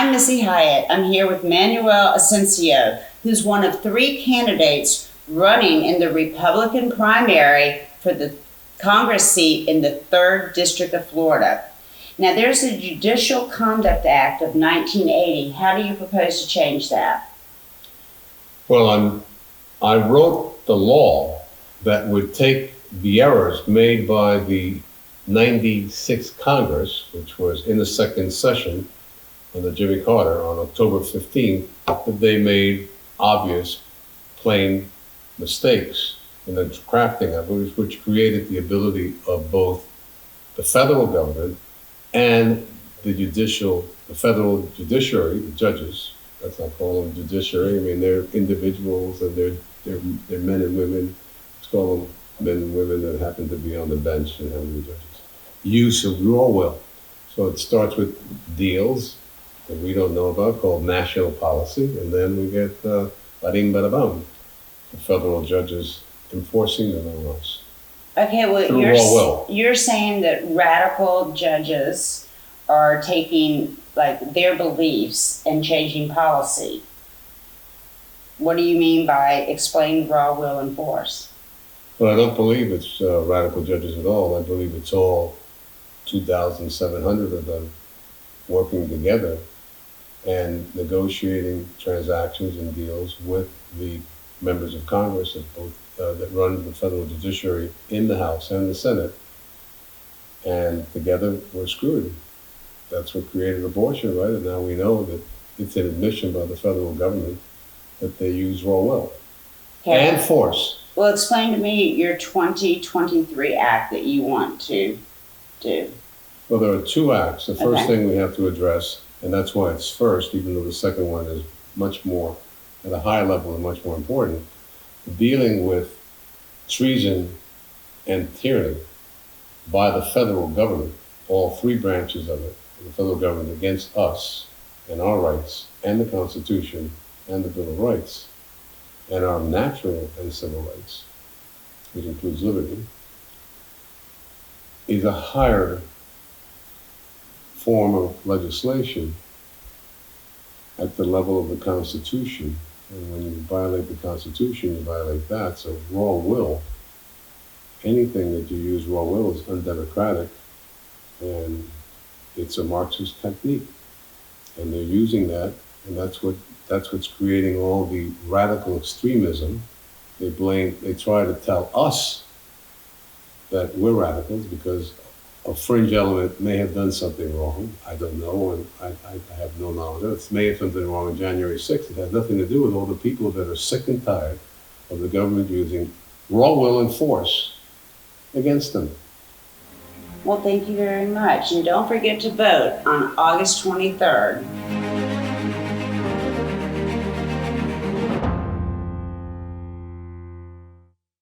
I'm Missy Hyatt. I'm here with Manuel Asensio, who's one of 3 candidates running in the Republican primary for the Congress seat in the 3rd District of Florida. Now, there's a Judicial Conduct Act of 1980. How do you propose to change that? Well, I wrote the law that would take the errors made by the 96 Congress, which was in the 2nd session under Jimmy Carter on October 15th, that they made obvious, plain mistakes in the crafting of it, which created the ability of both the federal government and the federal judiciary, the judges. Let's not call them judiciary. I mean, they're individuals and they're men and women. Let's call them men and women that happen to be on the bench and have the judges. Use of raw will. So it starts with deals that we don't know about called national policy, and then we get bada-bing, bada-bum, the federal judges enforcing the laws. Okay, well, you're saying that radical judges are taking like their beliefs and changing policy. What do you mean by explain raw will and force? Well, I don't believe it's radical judges at all. I believe it's all 2,700 of them working together and negotiating transactions and deals with the members of Congress that run the federal judiciary in the House and the Senate. And together we're screwed. That's what created abortion, right? And now we know that it's an admission by the federal government that they use raw will and force. Well, explain to me your 2023 act that you want to do. Well, there are 2 acts. The first thing we have to address, and that's why it's first, even though the second one is much more, at a high level and much more important, dealing with treason and tyranny by the federal government, all 3 branches of it, the federal government against us and our rights and the Constitution and the Bill of Rights and our natural and civil rights, which includes liberty, is a higher form of legislation at the level of the Constitution. And when you violate the Constitution, you violate that. So raw will, anything that you use raw will is undemocratic, and it's a Marxist technique. And they're using that, and that's what's creating all the radical extremism. They try to tell us that we're radicals because a fringe element may have done something wrong. I don't know, and I have no knowledge of it. It may have something wrong on January 6th. It has nothing to do with all the people that are sick and tired of the government using raw will and force against them. Well, thank you very much. And don't forget to vote on August 23rd.